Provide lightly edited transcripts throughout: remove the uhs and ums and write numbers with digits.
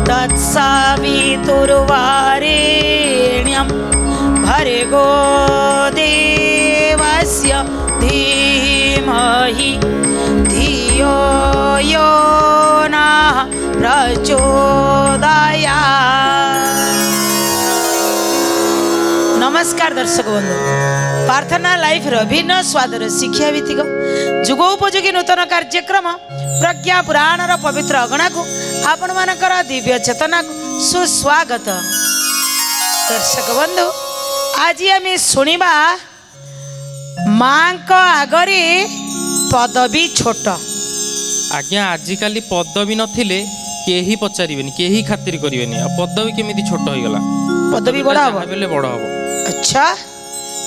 तत्सवितुर्वरेण्यं भर्गो देवस्य धीमहि धियो यो नः प्रचोदयात्। नमस्कार दर्शक बंधु, प्रार्थना लाइफ भिन्न स्वादर शिक्षा भित्तिक जुगोपयोगी नूतन कार्यक्रम प्रज्ञा पुराण पवित्र अगणा को आपण मानकर दिव्य चेतना को सुस्वागत। दर्शक बंधु, आज आम शुणा माँ आगरे पदवी छोट। आज्ञा आजिकल पदवी नथिले केही पचारिबेनी, केही खातिर करिबेनी। पदवी केमिति छोट हो गला? पदवी बड़ा हो बेले बड़ हो। अच्छा,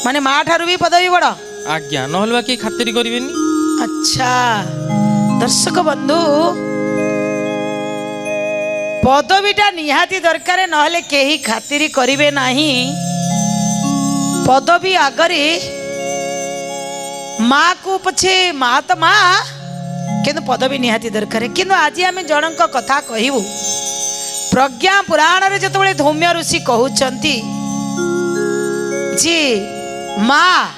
माने माँ ठारू भी पदवी बड़? आज्ञा नहलवा के खातिर करिबेनी। अच्छा दर्शक बंधु, पदवीटा निहाती दरकार, नहले केही खातिर करिवे नाही। पदवी आगरे माँ को पछे माँ तो माँ, किंतु पदवी निहाती दरकार। किंतु आज आम जनक कथा कहबू। प्रज्ञा पुराण रे जतबेले धौम्य ऋषि कहउचंती जी माँ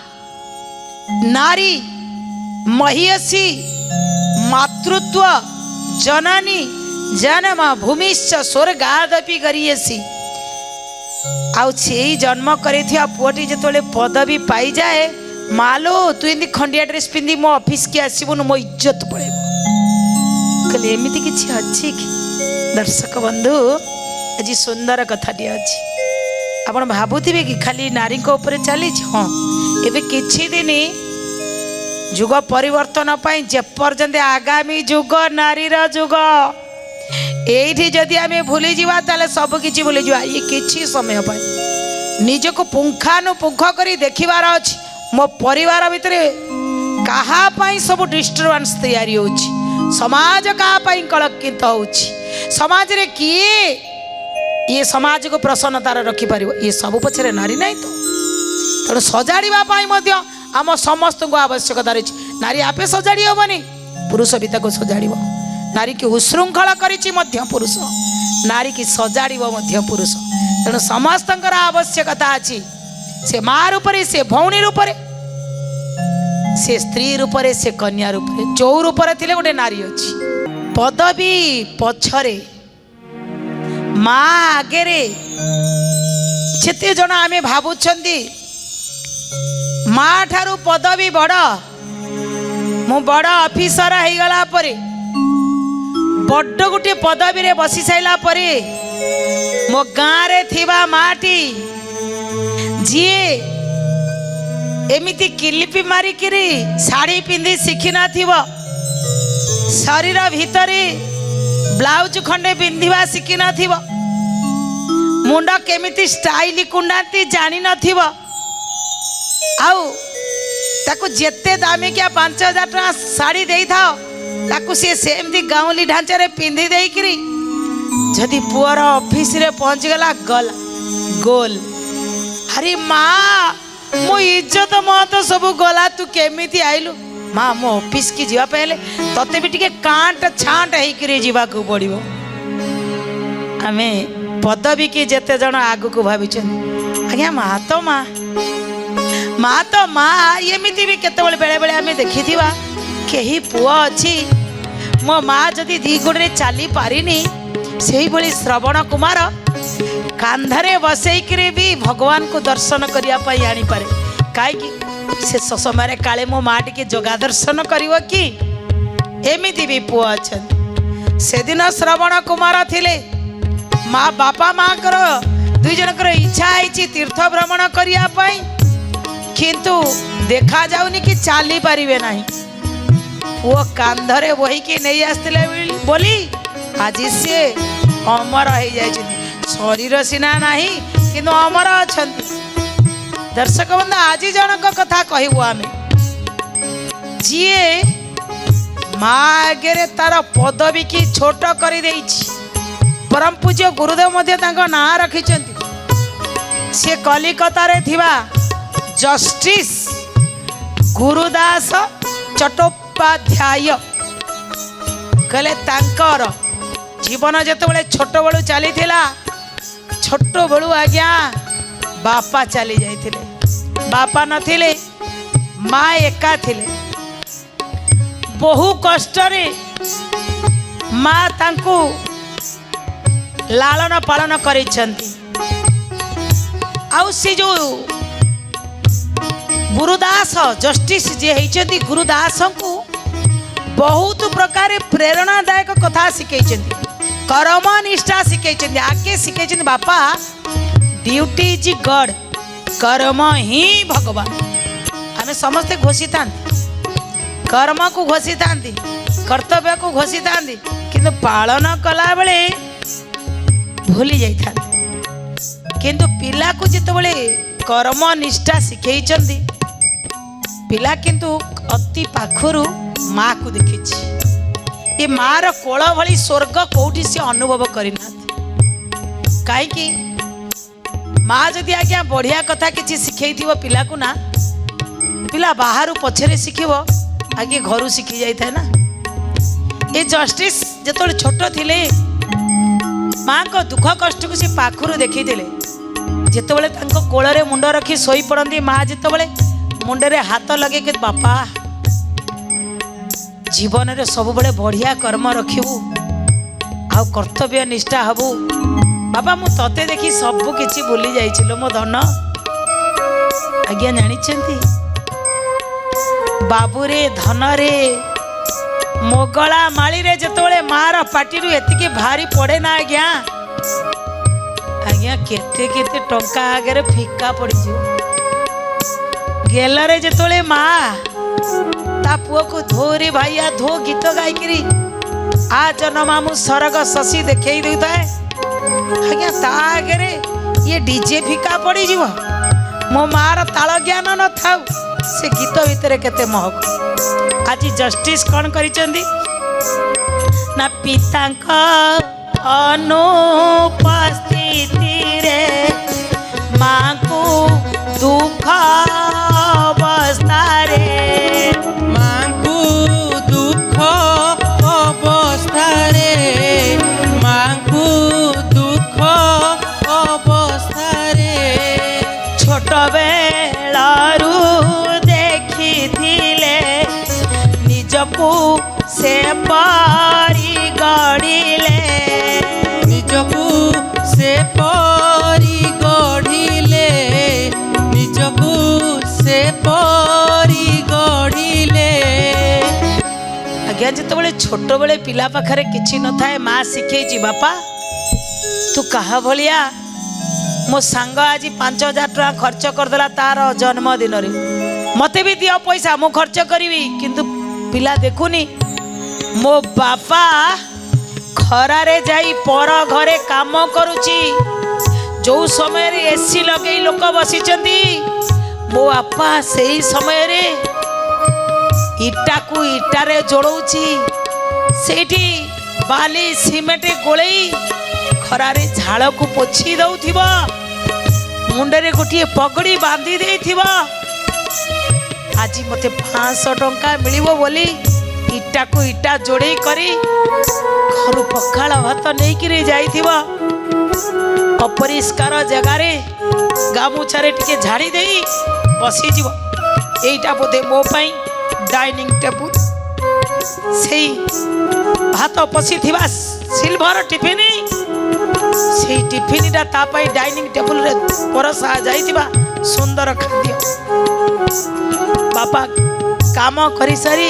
नारी महिषी मातृत्व जननी जन्म भूमिश्च स्वर्गादपि गरियसी। आउ से जन्म करिथिया पुअटी जतबेले पदवी पाई जाए, मालो तू एंदी खंडिया ड्रेस पिंदी मो ऑफिस के आसीबुन, मो इज्जत पळेबो। कले एमिति किछि अछि कि? दर्शक बंधु, आज सुंदर कथाटी अछि। आपण भाबुथिबे कि खाली नारी को ऊपर चली? हाँ, एबे किछि दिन जुग परिवर्तन पाई जे पर्यंत आगामी जुग नारीर जुग, एठी जदि आमे भूली जीवा ताले सब किछि भूली जीवा। ये किछि समय पाई निजको पुंखानुपुंख करी देखिबार अछि। मो परिवार भितरे कहा पाई सब डिस्टर्बेंस तैयारी होछि, समाज कहा पाई कलंकित होछि, समाज रे किए ये समाज को प्रसन्नतार रखि पारिबो? ये सब पछरे नारी नहीं तो तेणु सजाड़िबा पाई मध्य आम समस्त को आवश्यकता रही। नारी आपे सजाड़ी हेबनी, पुरुष भी ताको सजाड़िबो। नारी की उशृंखल करिछि मध्य पुरुष, नारी की सजाड़िबो मध्य पुरुष। तेणु समस्तंकर आवश्यकता अछि। से माँ रूपरे, से भौणी रूपरे, से स्त्री रूपरे, से कन्या रूपरे, जो रूपरे थिले गोटे नारी अछि। पदवी पछरे माँ आगेरे जेते जन आमे भाबुछंती माँ ठारू पदवी बड़। मु बड़ ऑफिसर हो गला परे, बड़ गोटे पदवी रे बसी साइला परे, मो गाँ रे थिबा माटी जी एमिति किलिपि मारिकिरी साड़ी पिंधि शिखी ना थिबो, शरीर भितरे ब्लाउज खंडे पिंधिबा शिखी ना थिबो, मुंड केमिति स्टाइल कुंडाती जानी न थिबो, आउ ताकू जेते दामिकिया 5000 टका साड़ी देई थाओ, ताकू से सेमती गाउली ढांचा रे पिंधि देइकिरी जदि पुअर ऑफिस रे पहुंच गला गल गोल। अरे माँ मो इज्जत मत सब गला, तू केमिति आइलु? माँ मो ऑफिस की जीवा पहले तते भी टिके कांट छांट हेइकिरी जीवा को पड़िबो। आमे पदवी की जेते जण आगु को भाबिछन, आज्ञा माँ तो माँ, माँ तो माँ। एमिति भी केतबेले बेले बेले आमे देखिथिबा केही पुओ अछि, मो माँ जदि दी गोड़े चली पारिनी, सेही भली श्रवण कुमार कांधरे बसैकिरी भी भगवान को दर्शन करिया पाई आनी पारे। काई से समय काले मो माँ टिके जगा दर्शन करिवो कि? एमिति भी पुओ अछन। से दिन श्रवण कुमार थिले, माँ बापा माँ करो दुई जनकर इच्छा आईची तीर्थ भ्रमण करिया पाई, किंतु देखा जाउनी कि चाली पारिबे नाही। वो कांधरे वही के नहीं आसतिले बोली आज से अमर हो जाय, शरीर सीना नाही किंतु अमर अछंती। दर्शक बंधु, आज जनक कथा कहबू आमे जीए माँ आगे तार पदवी की छोट कर परम पूज्य गुरुदेव मध्य तांको ना रखिछंती। से कलिकता रे थिबा जस्टिस गुरुदास चट्टोपाध्याय कहले तांकर जीवन जेतबेले छोट बड़ू चली छोट बड़ू आज्ञा बापा चली जाइथिले, बापा नथिले, माँ एका थिले। बहु कष्ट रे माँ तांकू लालन पालन करिसेंती। आउ से जो गुरुदास जस्टिस जे होइछंती गुरुदास को बहुत प्रकार प्रेरणादायक कथा शिखैछंती, कर्म निष्ठा शिखैछंती। आगे शिखैछंती बापा ड्यूटी इज गॉड, कर्म ही भगवान। आमे समस्ते घोषी था कर्म को घोषी था, कर्तव्य को घोषी था, किंतु पालन कला बेले भूली जाई था। किंतु पिला को जितेबले कर्म निष्ठा शिखैछंती पिला किंतु अति पाखरु माँ को देखी। ये माँ रो कोल भली स्वर्ग कोठी से अनुभव करना। कहीं माँ जदि आज्ञा बढ़िया कथा किसी शिखई थी पिला को ना, पिला बाहर पछरे शिखिब आगे घर शिखी जाए ना। ये जस्टिस जो छोट थिले माँ को दुख कष्ट को सी पाखरु देखी थे। जितेबले कोल रे मुंड रखी शोई पड़ती माँ, जितेबले मुंडे हाथ लगे कि बापा जीवन रे सब बड़े बढ़िया कर्म रखिबू आ कर्तव्य निष्ठा हबू। बाबा मु तते देखी सब किछि भूली जाइछिलो मो धन। आज्ञा जानिछंती बाबू रे धन रे मोगला माली रे जतबेले मार पाटी रु एतिके भारी पड़े ना आज्ञा, आज्ञा केते केते टंका आगे फिका पड़ी जियो। गेलरे जतबेले माँ ता पुओ को धोरी भाइया धो गीत गायकरी आ जनमामु सरग शशि देखे देता है। आज्ञा ता आगे ये डीजे फिका पड़ी जीव। मो मार ताल ज्ञान न थाउ से गीत भितर केते महक। आज जस्टिस कौन करिसेंती ना पितांक अनुपस्थिति रे माँ को दुख अवस्था रे, माँ को दुख अवस्था रे, माँ को दुख अवस्था रे। छोट बेलारू देखी थिले निजकू से पारी गढ़िले, निजकू से पारी गढ़िले, निजकू से पारी गढ़िले। आज्ञा जितेबाला छोट बेले पिला पाखरे किछि न थाए माँ शिखैछि बापा तू कहा भलिया मो सांग आज 5000 टका खर्च करदेला तार जन्मदिन रे, मते भी दियो पैसा मु खर्च करी। किंतु पिला देखुनी मो बापा खरारे जाई पर घरे काम करुची, जो समय रे एसी लगे लोक बसिचंती मो बापा सेही समय रे इटा को इटा रे जोड़ौची, सेठी बाली सीमेंट गोलेई खरारे झाड़ को पोछी दउथिबा, मुंडरे गोटिए पगड़ी बांधी देथिबा। आज मते 500 टंका मिलिबो बोली इटा को इटा जोड़े करी घर पखाड़ भात नहीं कि जाइथिबा। अपरिष्कार जगार गामुछारे टिके झाड़ी दे बसी जीव। एइटा बोधे मो पाई डाइनिंग टेबुल से भात पसी थिबा सिल्वर टिफिन से टिफिनटा ता पाई डाइनिंग टेबुल रे परसा जाइथिबा सुंदर खाद्य। बापा काम करी सारी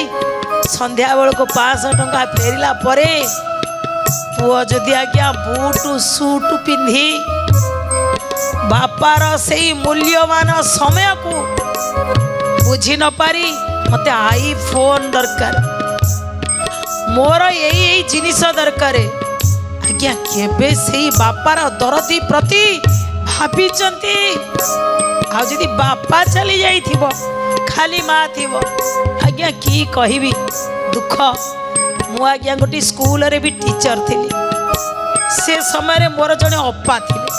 संध्या बेल को 500 टंका फेरिला परे पुओ जदि आज्ञा बूट सूट पिंधि बापार से मूल्यवान समय को बुझी न पारी मते आईफोन दरकार मोर यही जिनिस दरकार आज्ञा केबे से बापार दरदी प्रति भाभी आदि बापा चली जाइथिबो खाली माँ थी आज्ञा की कहबी दुख मु आज्ञा गोटे स्कूल रे भी टीचर थी से समय रे मोर जने अप्पा थिले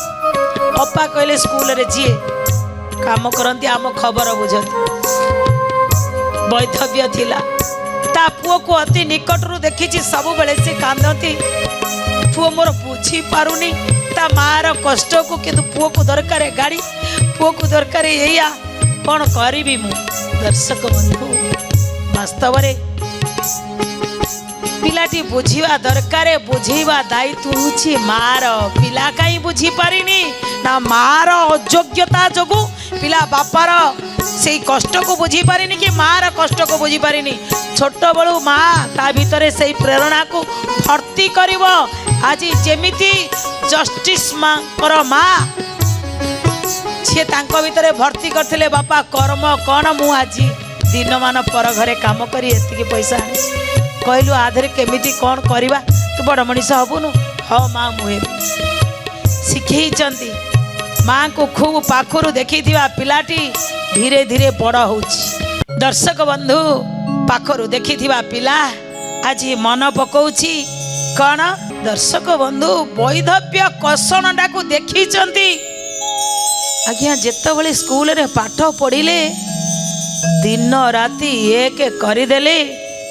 अप्पा कहले स्कूल रे जी काम करती आम खबर बुझती वैधव्य थिला ता पुओ को अति निकट रु देखी सब बेले से कांदती पुओ मोर बुझी पारुनी ता मार कष्ट को, किंतु पुओ को दरकार गाड़ी, पुओ को दरकार एया, कौन करी मु। दर्शक बंधु वास्तव रे पिलाटी बुझीवा दरकार, बुझेवा दायित्व होछि मार। पिला कहीं बुझी पारिनी ना मार अयोग्यता जोगु पिला बापार से कष्ट को बुझी पारिनी कि मार कष्ट को बुझी पारिनी। छोट बड़ू माँ ता भितर से प्रेरणा को भर्ती करिव। आज जेमिति जस्टिस माँ माँ सी तांको भितर भर्ती करथिले बापा कर्म कौन मु आज दिन मान पर घरे काम करी एतिकी पैसा आनी कहलु आधरे केमिति कौन करवा तू बड़ मनीष हबुनु। हाँ माँ मुहे शिखई माँ को खूब पाखरु देखी पिलाटी धीरे धीरे बड़ होउछि। दर्शक बंधु पाखरु देखी पिला आज मन पकाउछि कौन। दर्शक बंधु वैधव्य कषणटा को देखी आज्ञा जेतबले स्कूल रे पाठ पढ़िले दिन राति एक करदेले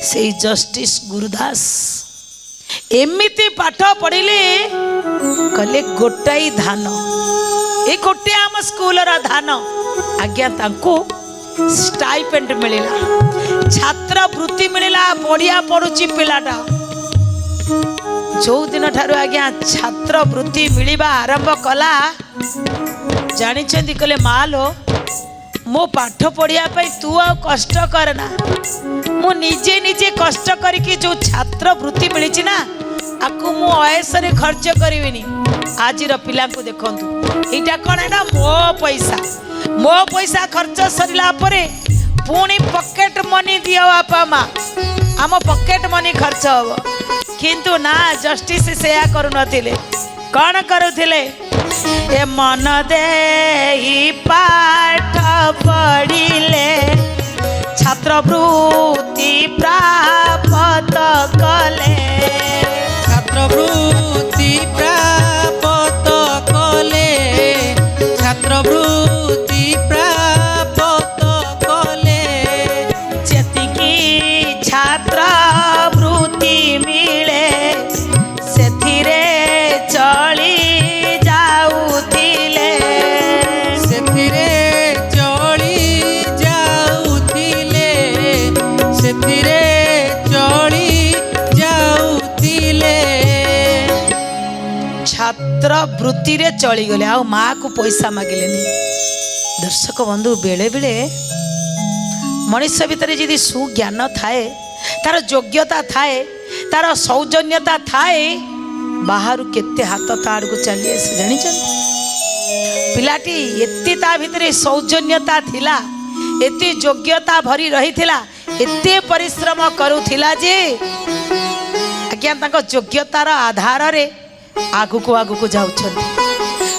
से जस्टिस गुरुदास एमिति पाठ पढ़िले कले गोटाई धान ए गोटे आम स्कूल रा धान आज्ञा तांको स्टाइपेंड मिलिला, छात्र वृत्ति मिलिला, बढ़िया पढ़ुची पिलाटा। जो दिन ठारू आज्ञा छात्र वृत्ति मिलिबा आरंभ कला जानिछंती कले मालो मो पाठ पढ़िया तू आ कष्ट करना, मु निजे निजे कष्ट करके जो छात्र वृत्ति मिली ना आपको मु अयसरे खर्च करिविनी। आज पिला को देखंतु एटा कोन एटा मो पैसा खर्च सरिला परे पुणी पॉकेट मनी दियो बापा माँ आम पॉकेट मनी खर्च हो, किंतु ना जस्टिस सेया करू नथिले। कौन करुथिले ए मन दे पाठ पढ़िले छात्रवृत्ति प्राप्त कले, छात्रवृत्ति प्राप्त कले, छात्रवृत्ति प्राप्त कले। जेतिकी छात्रवृत्ति मिले सेथिरे चली जाउथिले, सेथिरे चली जाउथिले, सेथिरे चली जाउथिले। छात्र वृत्ति रे चली गले आ माँ को पैसा मागिलेनी। दर्शक बंधु बेले बेले मनुष्य भितर यदि सुज्ञान थाए, तार योग्यता थाए, तार सौजन्यता थाए, बाहर केते हाथ ताड़ को चली आसे जानी पिलाटी एते ता भितर सौजन्यता थिला, एते योग्यता भरी रही थिला, एते परिश्रम करुथिला जे आज्ञा तांको योग्यतार आधार रे आगु को जाउछन्ति।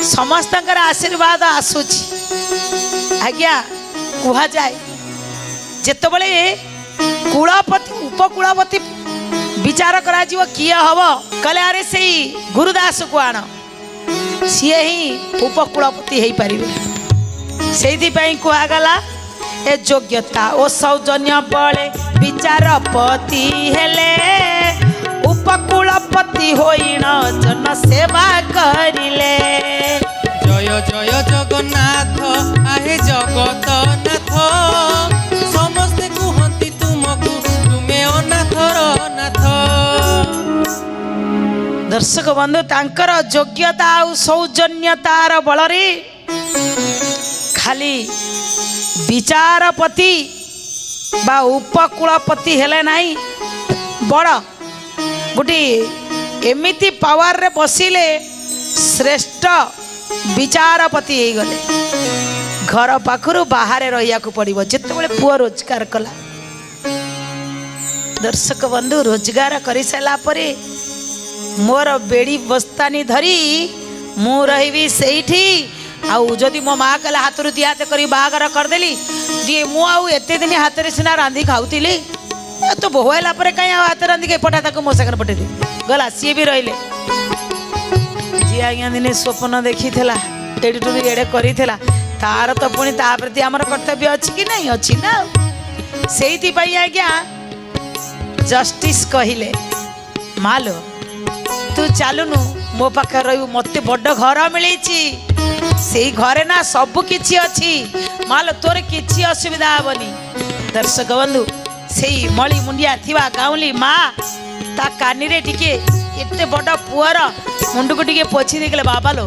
समस्तकर आशीर्वाद आसुछि। आज्ञा कुहा जाए जेतबले कुलपति उपकुलपति विचार करा जीव किए हब कले अरे से गुरुदास को आण सी ही उपकुलपति हो पारे। से कहगला ए योग्यता ओ सौजन्य बले विचारपति हेले उपकुलपति होइण जन सेवा करिले। जय जय जगन्नाथ आहे जगतनाथ समस्ते कुहंती तुमको तुमे अनाथर नाथ। दर्शक बंधु तांकर योग्यता आ सौजन्यतार बलरे खाली विचारपति बा उपकुलपति हेले नाही, बड़ गोटे एमिति पावर रे बसिले श्रेष्ठ विचारपति हो गले। घर पाखरु बाहर रहिया को पड़िबो जेतेबेले पुओ रोजगार कला। दर्शक बंधु रोजगार करि साला परे मोर बेड़ी बस्तानी धरी मु रहिबी सेठी आउ जदि मो माँ कहला हाथ दी हाथ करी बाहागर करदेली दिए मु आउ एते दिन हाथ रे सिना रांधी खाउतिली तो बहुला पर कहीं हाथ रांधी के पठा ताको मो सागर पठे दे गला सी भी रहिले। जी आज्ञा दिने स्वप्न देखी थिला एडी टुरी एडे करी थिला तार तो पुणी ता प्रति हमर कर्तव्य अछि कि नहीं अछि ना। सेहिति पई आज्ञा जस्टिस कहिले मालो तू ଚାଲୁନୁ ମୋ ପାଖରେ ରହିବୁ, ମତେ ବଡ଼ ଘର ମିଳିଛି, ସେଇ ଘରେ ନା ସବୁ କିଛି ଅଛି ମାଲ, ତୋର କିଛି ଅସୁବିଧା ହବନି। ଦର୍ଶକ ବନ୍ଧୁ, ସେଇ ମଳି ମୁଣ୍ଡିଆ ଥିବା ଗାଉଁଲି ମା ତା କାନିରେ ଟିକେ ଏତେ ବଡ଼ ପୁଅର ମୁଣ୍ଡକୁ ଟିକେ ପୋଛି ଦେଇଗଲେ, ବାବା ଲୋ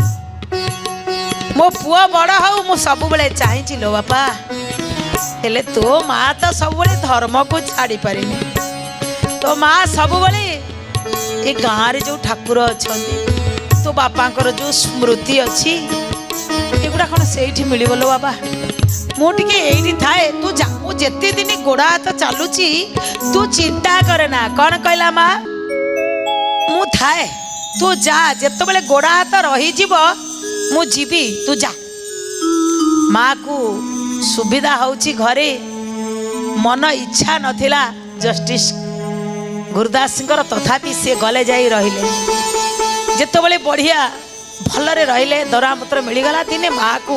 ମୋ ପୁଅ ବଡ଼ ହଉ ମୁଁ ସବୁବେଳେ ଚାହିଁଛି ଲୋ ବାପା, ହେଲେ ତୋ ମା ତ ସବୁବେଳେ ଧର୍ମକୁ ଛାଡ଼ି ପାରିନି, ତୋ ମା ସବୁବେଳେ ଏ ଗାଁରେ ଯେଉଁ ଠାକୁର ଅଛନ୍ତି, ତୋ ବାପାଙ୍କର ଯେଉଁ ସ୍ମୃତି ଅଛି, ଏଗୁଡ଼ା କ'ଣ ସେଇଠି ମିଳିବ ଲୋ ବାବା? ମୁଁ ଟିକେ ଏଇଠି ଥାଏ, ତୁ ଯା, ମୁଁ ଯେତେ ଦିନ ଗୋଡ଼ ହାତ ଚାଲୁଛି ତୁ ଚିନ୍ତା କରେ ନା। କ'ଣ କହିଲା ମା? ମୁଁ ଥାଏ, ତୁ ଯା, ଯେତେବେଳେ ଗୋଡ଼ ହାତ ରହିଯିବ ମୁଁ ଯିବି, ତୁ ଯା। ମାକୁ ସୁବିଧା ହେଉଛି ଘରେ, ମନ ଇଚ୍ଛା ନଥିଲା ଜଷ୍ଟିସ୍ ଗୁରୁଦାସଙ୍କର, ତଥାପି ସେ ଗଲେ ଯାଇ ରହିଲେ। ଯେତେବେଳେ ବଢ଼ିଆ ଭଲରେ ରହିଲେ, ଦରମାପତ୍ର ମିଳିଗଲା, ଦିନେ ମାଆକୁ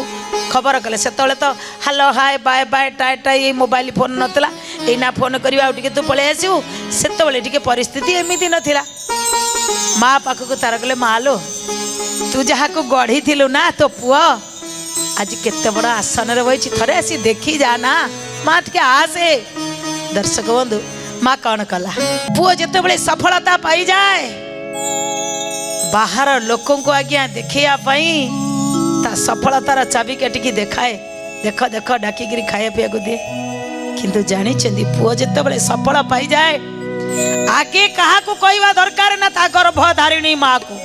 ଖବର କଲେ। ସେତେବେଳେ ତ ହ୍ୟାଲୋ ହାଏ ବାଏ ବାଏ ଟାଏ ଟାଏ ଏଇ ମୋବାଇଲ ଫୋନ୍ ନଥିଲା, ଏଇନା ଫୋନ୍ କରିବା ଆଉ ଟିକେ ତୁ ପଳେଇ ଆସିବୁ, ସେତେବେଳେ ଟିକେ ପରିସ୍ଥିତି ଏମିତି ନଥିଲା। ମା ପାଖକୁ ତାର କଲେ, ମା ଲୋ ତୁ ଯାହାକୁ ଗଢ଼ିଥିଲୁ ନା ତୋ ପୁଅ ଆଜି କେତେ ବଡ଼ ଆସନରେ ବଇଛି, ଥରେ ଆସି ଦେଖି ଯା ନା ମା, ଟିକେ ଆସେ। ଦର୍ଶକ ବନ୍ଧୁ, ମା କ'ଣ କଲା? ପୁଅ ଯେତେବେଳେ ସଫଳତା ପାଇଯାଏ, ବାହାର ଲୋକଙ୍କୁ ଆଜ୍ଞା ଦେଖେଇବା ପାଇଁ ତା ସଫଳତାର ଚାବିକାଠିକି ଦେଖାଏ, ଦେଖ ଦେଖ ଡାକିକିରି ଖାଇବା ପିଇବାକୁ ଦିଏ। କିନ୍ତୁ ଜାଣିଛନ୍ତି, ପୁଅ ଯେତେବେଳେ ସଫଳ ପାଇଯାଏ, ଆଗେ କାହାକୁ କହିବା ଦରକାର ନା, ତା ଗର୍ଭଧାରିଣୀ ମାକୁ,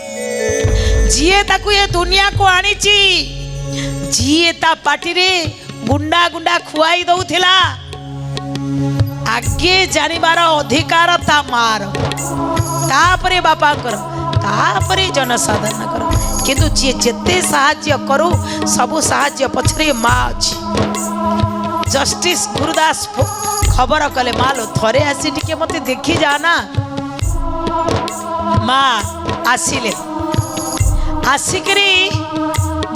ଯିଏ ତାକୁ ଏ ଦୁନିଆକୁ ଆଣିଛି, ଯିଏ ତା ପାଟିରେ ଗୁଣ୍ଡା ଗୁଣ୍ଡା ଖୁଆଇ ଦଉଥିଲା, ଆଗେ ଜାଣିବାର ଅଧିକାର ତା ମାର, ତାପରେ ବାପାଙ୍କର, ତାପରେ ଜନସାଧାରଣଙ୍କର। କିନ୍ତୁ ଯିଏ ଯେତେ ସାହାଯ୍ୟ କରୁ, ସବୁ ସାହାଯ୍ୟ ପଛରେ ମା ଅଛି। ଜଷ୍ଟିସ୍ ଗୁରୁଦାସ ଖବର କଲେ, ମା ଲୋ ଥରେ ଆସି ଟିକେ ମତେ ଦେଖି ଯା ନା। ମା ଆସିଲେ, ଆସିକିରି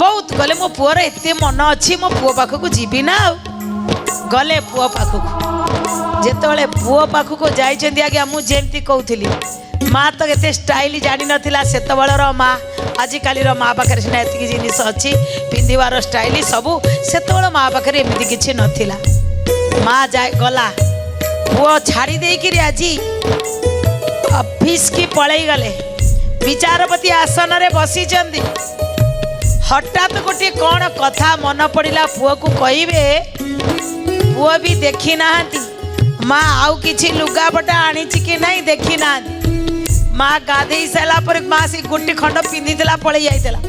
ବହୁତ ଗଲେ, ମୋ ପୁଅର ଏତେ ମନ ଅଛି, ମୋ ପୁଅ ପାଖକୁ ଯିବି ନା। ଆଉ ଗଲେ ପୁଅ ପାଖକୁ। ଯେତେବେଳେ ପୁଅ ପାଖକୁ ଯାଇଛନ୍ତି, ଆଜ୍ଞା ମୁଁ ଯେମିତି କହୁଥିଲି, ମା ତ ଏତେ ଷ୍ଟାଇଲ ଜାଣିନଥିଲା ସେତେବେଳର ମା, ଆଜିକାଲିର ମା ପାଖରେ ସିନା ଏତିକି ଜିନିଷ ଅଛି, ପିନ୍ଧିବାର ଷ୍ଟାଇଲ ସବୁ, ସେତେବେଳେ ମା ପାଖରେ ଏମିତି କିଛି ନଥିଲା। ମା ଯାଇ ଗଲା, ପୁଅ ଛାଡ଼ି ଦେଇକିରି ଆଜି ଅଫିସ କି ପଳେଇ ଗଲେ, ବିଚାରପତି ଆସନରେ ବସିଛନ୍ତି। ହଠାତ୍ ଗୋଟିଏ କ'ଣ କଥା ମନେ ପଡ଼ିଲା, ପୁଅକୁ କହିବେ, ପୁଅ ବି ଦେଖି ନାହାନ୍ତି ମା ଆଉ କିଛି ଲୁଗାପଟା ଆଣିଛି କି ନାହିଁ ଦେଖି ନାହାନ୍ତି। ମା ଗାଧେଇ ସାରିଲା ପରେ ମା ସେ ଗୋଟେ ଖଣ୍ଡ ପିନ୍ଧିଥିଲା, ପଳେଇ ଯାଇଥିଲା,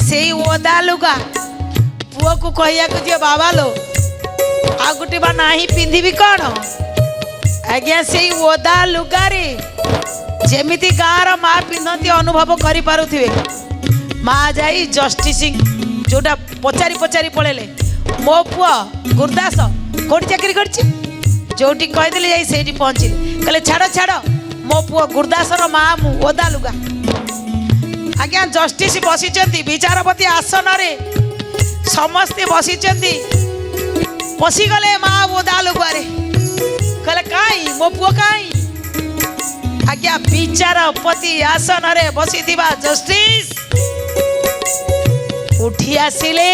ସେଇ ଓଦା ଲୁଗା ପୁଅକୁ କହିବାକୁ ଯିଏ, ବାବା ଲୋ ଆଉ ଗୋଟେ ବା ନାହିଁ ପିନ୍ଧିବି କ'ଣ? ଆଜ୍ଞା ସେଇ ଓଦା ଲୁଗାରେ ଯେମିତି ଗାଁର ମା ପିନ୍ଧନ୍ତି ଅନୁଭବ କରିପାରୁଥିବେ। ମା ଯାଇ ଜଷ୍ଟିସ୍ ଯୋଉଟା ପଚାରି ପଚାରି ପଳେଇଲେ, ମୋ ପୁଅ ଗୁରୁଦାସ କୋଉଠି ଚାକିରି କରିଛି, ଯୋଉଠି କହିଦେଲେ ଯାଇ ସେଇଠି ପହଞ୍ଚିଲେ। କହିଲେ ଛାଡ଼ ଛାଡ଼, ମୋ ପୁଅ ଗୁରୁଦାସର ମା ମୁଁ, ଓଦା ଲୁଗା। ଆଜ୍ଞା ଜଷ୍ଟିସ୍ ବସିଛନ୍ତି ବିଚାରପତି ଆସନରେ, ସମସ୍ତେ ବସିଛନ୍ତି, ପଶିଗଲେ ମା ଓଦା ଲୁଗାରେ। କହିଲେ କାଇଁ ମୋ ପୁଅ କାଇଁ? ଆଜ୍ଞା ବିଚାରପତି ଆସନରେ ବସିଥିବା ଜଷ୍ଟିସ୍ ଉଠି ଆସିଲେ,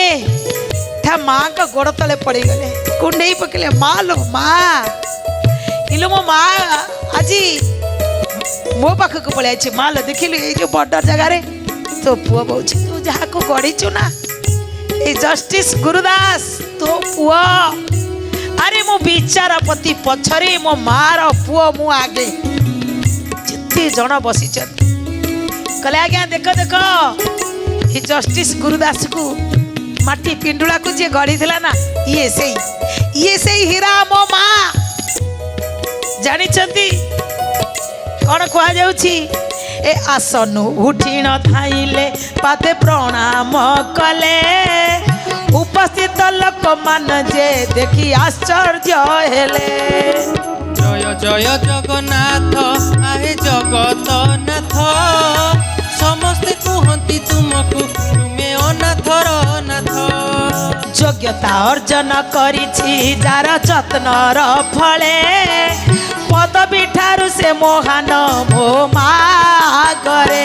ତା ମାଙ୍କ ଗୋଡ଼ ତଳେ ପଡ଼ିଗଲେ, କୁଣ୍ଡେଇ ପକେଇଲେ, ମା ଲୋ ମା, ଇଲୋ ମୋ ମା ଆଜି ମୋ ପାଖକୁ ପଳେଇ ଆସିଛି, ମା ଲୋ ଦେଖିଲୁ ଏଇ ଯୋଉ ବଡ଼ ଜାଗାରେ ତୋ ପୁଅ ବଉଛି, ତୁ ଯାହାକୁ ଗଢ଼ିଛୁ ନା ଏଇ ଜଷ୍ଟିସ୍ ଗୁରୁଦାସ ତୋ ପୁଅ। ଆରେ ମୁଁ ବିଚାରପତି ପଛରେ, ମୋ ମାର ପୁଅ ମୁଁ ଆଗେ। ଯେତେ ଜଣ ବସିଛନ୍ତି କହିଲେ, ଆଜ୍ଞା ଦେଖ ଦେଖ ଏ ଜଷ୍ଟିସ୍ ଗୁରୁଦାସକୁ ମାଟି ପିଣ୍ଡୁଳାକୁ ଯିଏ ଗଢ଼ିଥିଲା ନା, ଇଏ ସେଇ ହୀରା ମୋ ମା। ଜାଣିଛନ୍ତି କ'ଣ କୁହାଯାଉଛି? ଏ ଆସନୁ ଉଠି ନ ଥାଇଲେ ପାଦେ ପ୍ରଣାମ କଲେ, ଉପସ୍ଥିତ ଲୋକମାନେ ଯେ ଦେଖି ଆଶ୍ଚର୍ଯ୍ୟ ହେଲେ। ଜୟ ଜୟ ଜଗନ୍ନାଥ, ଆହେ ଜଗତନାଥ, ସମସ୍ତେ କୁହନ୍ତି ତୁମକୁ ତୁମେ ଅନାଥର ନାଥ। ଯୋଗ୍ୟତା ଅର୍ଜନ କରିଛି ଯାର ଯତ୍ନର ଫଳେ, ପଦବୀ ଠାରୁ ସେ ମହାନ ମୋ ମା କରେ।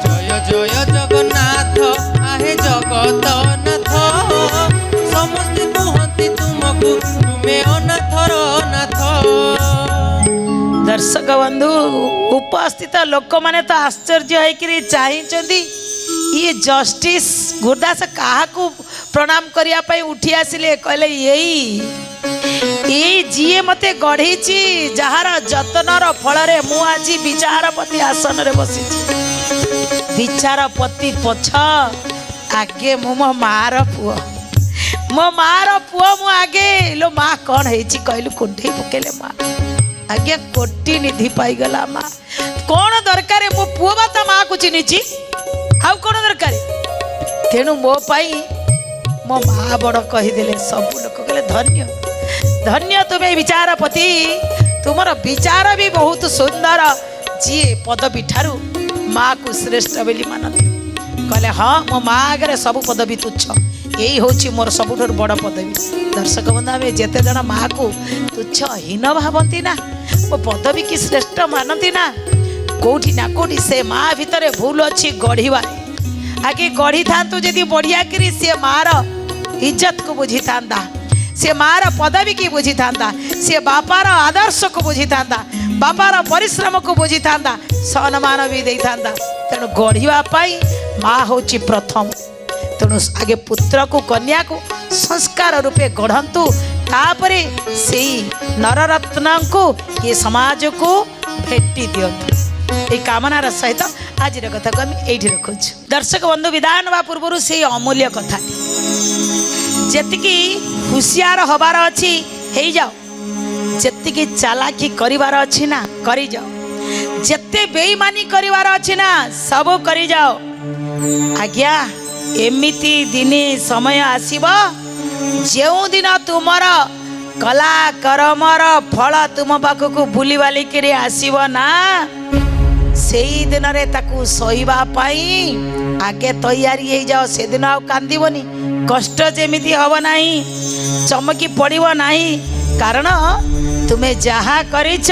ଜୟ ଜୟ ଜଗନ୍ନାଥ ଆହେ ଜଗତନାଥ, ସମସ୍ତେ କୁହନ୍ତି ତୁମକୁ ତୁମେ ଅନାଥର ନାଥ। ଦର୍ଶକ ବନ୍ଧୁ, ଉପସ୍ଥିତ ଲୋକମାନେ ତ ଆଶ୍ଚର୍ଯ୍ୟ ହେଇକିରି ଚାହିଁଛନ୍ତି ଇଏ ଜଷ୍ଟିସ୍ ଗୁରୁଦାସ କାହାକୁ ପ୍ରଣାମ କରିବା ପାଇଁ ଉଠି ଆସିଲେ। କହିଲେ ଏଇ ଯିଏ ମୋତେ ଗଢ଼ିଛି, ଯାହାର ଯତ୍ନର ଫଳରେ ମୁଁ ଆଜି ବିଚାରପତି ଆସନରେ ବସିଛି। ବିଚାରପତି ପଛ, ଆଗେ ମୁଁ ମୋ ମାର ପୁଅ, ମୋ ମାର ପୁଅ ମୁଁ ଆଗେ। ଲୋ ମା କ'ଣ ହେଇଛି କହିଲୁ? କୁଣ୍ଢେଇ ପକେଇଲେ ମା। ଆଜ୍ଞା କୋଟି ନିଧି ପାଇଗଲା ମା। କ'ଣ ଦରକାର? ମୋ ପୁଅ ବା ତା ମାଆକୁ ଚିହ୍ନିଛି, ଆଉ କ'ଣ ଦରକାର? ତେଣୁ ମୋ ପାଇଁ ମୋ ମା ବଡ଼ କହିଦେଲେ। ସବୁ ଲୋକ କହିଲେ ଧନ୍ୟ ଧନ୍ୟ ତୁମେ ବିଚାରପତି, ତୁମର ବିଚାର ବି ବହୁତ ସୁନ୍ଦର। ଯିଏ ପଦବୀ ଠାରୁ ମାଆକୁ ଶ୍ରେଷ୍ଠ ବୋଲି ମାନନ୍ତି। କହିଲେ ହଁ, ମୋ ମା ଆଗରେ ସବୁ ପଦବୀ ତୁଚ୍ଛ, ଏଇ ହେଉଛି ମୋର ସବୁଠାରୁ ବଡ଼ ପଦବୀ। ଦର୍ଶକ ବନ୍ଧୁ, ଆମେ ଯେତେ ଜଣ ମାଆକୁ ତୁଚ୍ଛ ହୀନ ଭାବନ୍ତି ନା, ମୋ ପଦବୀ କି ଶ୍ରେଷ୍ଠ ମାନନ୍ତି ନା, କୋଉଠି ନା କୋଉଠି ସେ ମା ଭିତରେ ଭୁଲ ଅଛି ଗଢ଼ିବାରେ। ଆଗେ ଗଢ଼ିଥାନ୍ତୁ ଯଦି ବଢ଼ିଆ କରି, ସେ ମାର ଇଜ୍ଜତକୁ ବୁଝିଥାନ୍ତା, ସେ ମାର ପଦବୀ କି ବୁଝିଥାନ୍ତା, ସେ ବାପାର ଆଦର୍ଶକୁ ବୁଝିଥାନ୍ତା, ବାପାର ପରିଶ୍ରମକୁ ବୁଝିଥାନ୍ତା, ସମ୍ମାନ ବି ଦେଇଥାନ୍ତା। ତେଣୁ ଗଢ଼ିବା ପାଇଁ ମା ହେଉଛି ପ୍ରଥମ। ତେଣୁ ଆଗେ ପୁତ୍ରକୁ କନ୍ୟାକୁ ସଂସ୍କାର ରୂପେ ଗଢ଼ନ୍ତୁ, ତାପରେ ସେଇ ନରରତ୍ନଙ୍କୁ ଏ ସମାଜକୁ ଭେଟି ଦିଅନ୍ତୁ। এই কামনার সহিত আজির কথাকে আমি এইটি রখুছু। দর্শক বন্ধু, বিদায় নেওয়া পূর্বর সেই অমূল্য কথাটি, যেতিকি হুঁশিয়ার হবার অছি হয়ে যাও, যেতিকি চালাকি করিবার অছি না করি যাও, যেতে বেইমানি করিবার অছি না সবু করি যাও। আজ্ঞা এমিতি দিনে সময় আসিব, যেউ দিন তুমর কলা করমর ফল তুম পাখকু বুলি বালিকি আসিব না, সেই দিନରେ ତାକୁ ସହିବା ପାଇଁ ଆଗେ ତૈୟାରୀ ହେଇଯାଅ। ସେଦିନ ଆଉ କାନ୍ଦିବନି, କଷ୍ଟ ଯେମିତି ହେବ ନାହିଁ, ଚମକି ପଡ଼ିବ ନାହିଁ। କାରଣ ତୁମେ ଯାହା କରିଛ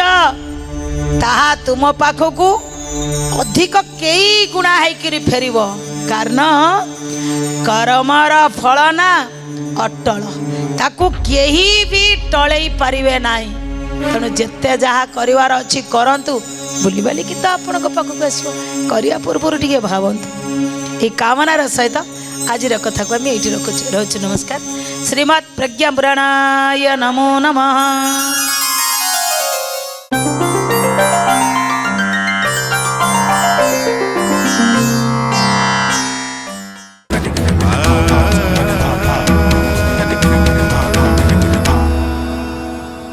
ତାହା ତୁମ ପାଖକୁ ଅଧିକ କେଇ ଗୁଣା ହେଇକିରି ଫେରିବ। କାରଣ କର୍ମର ଫଳ ନା ଅଟଳ, ତାକୁ କେହି ବି ଟଳେଇ ପାରିବେ ନାହିଁ। ତେଣୁ ଯେତେ ଯାହା କରିବାର ଅଛି କରନ୍ତୁ, ବୁଲିବାଲିକି ତ ଆପଣଙ୍କ ପାଖକୁ ଆସିବ। କରିବା ପୂର୍ବରୁ ଟିକେ ଭାବନ୍ତୁ। এই କାମନାର ସହିତ ଆଜିର କଥାକୁ ଆମେ ଏଇଠି ରହୁଛୁ। ନମସ୍କାର। ଶ୍ରୀମଦ୍ ପ୍ରଜ୍ଞା ପୁରାଣାୟ ନମୋ ନମଃ।